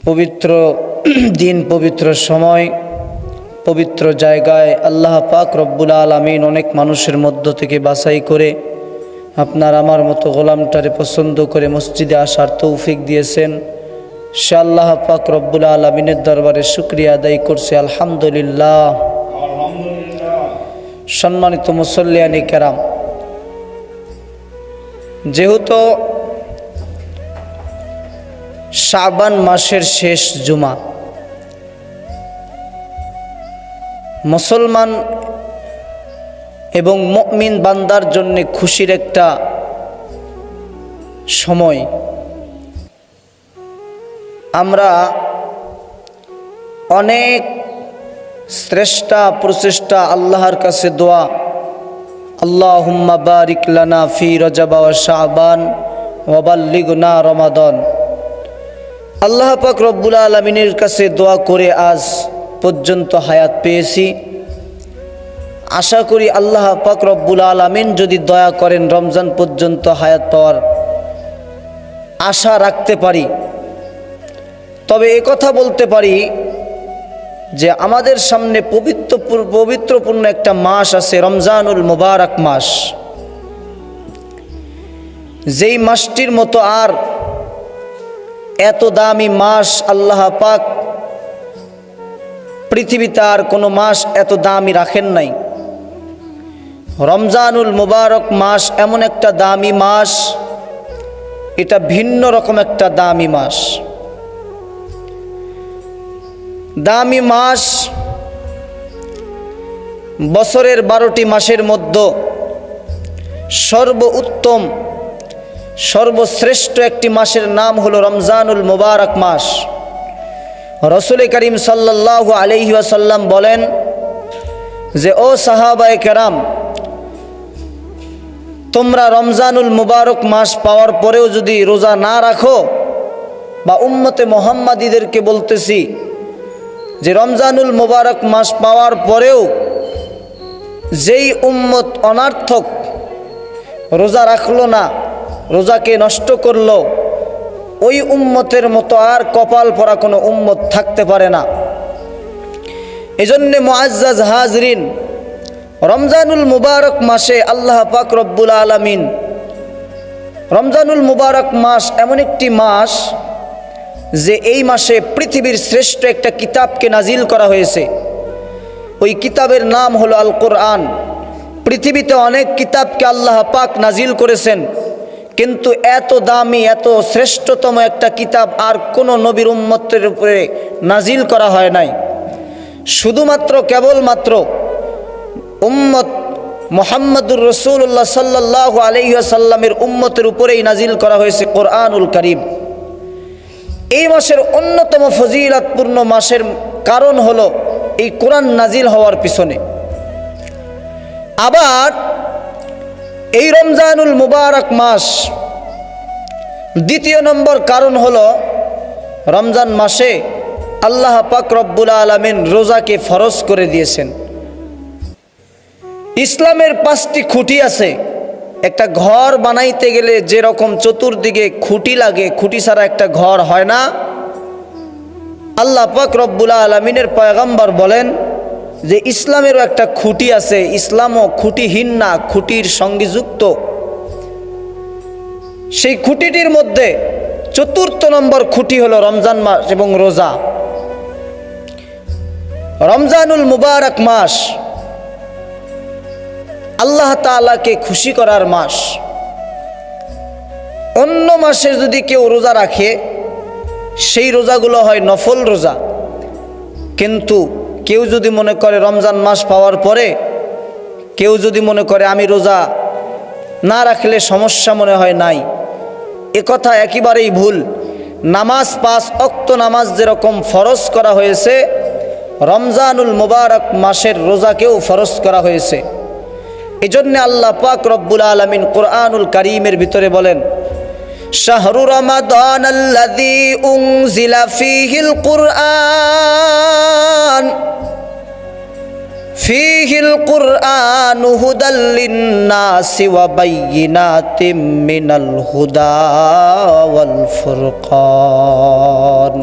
পবিত্র দিন, পবিত্র সময়, পবিত্র জায়গায় আল্লাহ পাক রব্বুল আলামিন অনেক মানুষের মধ্য থেকে বাছাই করে আপনার আমার মতো গোলামটারে পছন্দ করে মসজিদে আসার তৌফিক দিয়েছেন। সে আল্লাহ পাক রব্বুল আলামিনের দরবারে শুকরিয়া আদায় করছে, আলহামদুলিল্লাহ। সম্মানিত মুসল্লিয়ানি কেরাম, যেহেতু শাবান মাসের শেষ জুমা, মুসলমান এবং মুমিন বান্দার জন্য খুশির একটা সময়। আমরা অনেক শ্রেষ্ঠ প্রচেষ্টা আল্লাহর কাছে দোয়া, আল্লাহুম্মা বারিক লানা ফি রজব ওয়া শাবান ওয়া বাল্লিগনা রমাদান, আল্লাহ পাক রব্বুল আলামিনের কাছে দোয়া করে আজ পর্যন্ত হায়াত পেয়েছি। আশা করি আল্লাহ পাক রব্বুল আলামিন যদি দয়া করেন রমজান পর্যন্ত হায়াত পাওয়ার আশা রাখতে পারি। তবে কথা বলতে পারি যে আমাদের সামনে পবিত্রপূর্ণ একটা মাস আছে, রমজানুল মুবারক মাস। যেই মাসটির মতো আর এত দামি মাস আল্লাহ পাক পৃথিবীতে আর কোনো মাস এত দামি রাখেন নাই। রমজানুল মুবারক মাস এমন একটা দামি মাস, এটা ভিন্ন রকম একটা দামি মাস। দামি মাস, বছরের 12টি মাসের মধ্যে সর্বোত্তম সর্বশ্রেষ্ঠ একটি মাসের নাম হলো রমজানুল মুবারক মাস। রাসূল করিম সাল্লাল্লাহু আলাইহি ওয়াসাল্লাম বলেন যে, ও সাহাবায়ে কেরাম, তোমরা রমজানুল মুবারক মাস পাওয়ার পরেও যদি রোজা না রাখো, বা উম্মতে মুহাম্মাদীদেরকে বলতেছি যে রমজানুল মুবারক মাস পাওয়ার পরেও যেই উম্মত অনার্থক রোজা রাখলো না, রোজাকে নষ্ট করলো, ওই উম্মতের মতো আর কপাল পরা কোনো উম্মত থাকতে পারে না। এজন্য মুআজ্জাজ হাজরিন, রমজানুল মুবারক মাসে আল্লাহ পাক রব্বুল আলামিন, রমজানুল মুবারক মাস এমন একটি মাস যে এই মাসে পৃথিবীর শ্রেষ্ঠ একটা কিতাবকে নাজিল করা হয়েছে। ওই কিতাবের নাম হলো আল কোরআন। পৃথিবীতে অনেক কিতাবকে আল্লাহ পাক নাজিল করেছেন, কিন্তু এত দামি, এত শ্রেষ্ঠতম একটা কিতাব আর কোনো নবীর উম্মতের উপরে নাজিল করা হয় নাই। শুধুমাত্র কেবলমাত্র উম্মত মুহাম্মদুর রাসূলুল্লাহ সাল্লাল্লাহু আলাইহি ওয়াসাল্লামের উম্মতের উপরেই নাজিল করা হয়েছে কোরআনুল কারীম। এই মাসের অন্যতম ফজিলতপূর্ণ মাসের কারণ হলো এই কোরআন নাজিল হওয়ার পিছনে। আবার এই রমজানুল মুবারক মাস, দ্বিতীয় নম্বর কারণ হলো রমজান মাসে আল্লাহ পাক রব্বুল আলামিন রোজাকে ফরজ করে দিয়েছেন। ইসলামের 5টি খুঁটি আছে। একটা ঘর বানাইতে গেলে যেরকম চতুর্দিকে খুঁটি লাগে, খুঁটি ছাড়া একটা ঘর হয় না। আল্লাহ পাক রব্বুল আলামিনের পয়গম্বর বলেন যে ইসলামেরও একটা খুঁটি আছে, ইসলামও খুঁটিহীন না, খুঁটির সঙ্গে যুক্ত। সেই খুঁটিটির মধ্যে 4র্থ নম্বর খুঁটি হলো রমজান মাস এবং রোজা। রমজানুল মুবারক মাস আল্লাহ তাআলাকে খুশি করার মাস। অন্য মাসে যদি কেউ রোজা রাখে, সেই রোজাগুলো হয় নফল রোজা। কিন্তু কেউ যদি মনে করে রমজান মাস পাওয়ার পরে কেউ যদি মনে করে আমি রোজা না রাখলে সমস্যা মনে হয় নাই, কথা একেবারেই ভুল। নামাজ 5 ওয়াক্ত নামাজ যেরকম ফরজ করা হয়েছে, রমজানুল মুবারক মাসের রোজাকেও ফরজ করা হয়েছে। এজন্য আল্লাহ পাক রব্বুল আলামিন কোরআনুল কারীমের ভিতরে বলেন, শাহরু রমাদান আল্লাযী উনজিলা ফীহিল কুরআন ফীহিল কুরআনু হুদাল লিন-নাসি ওয়া বায়্যিনাতিম মিনাল হুদা ওয়াল ফুরকান।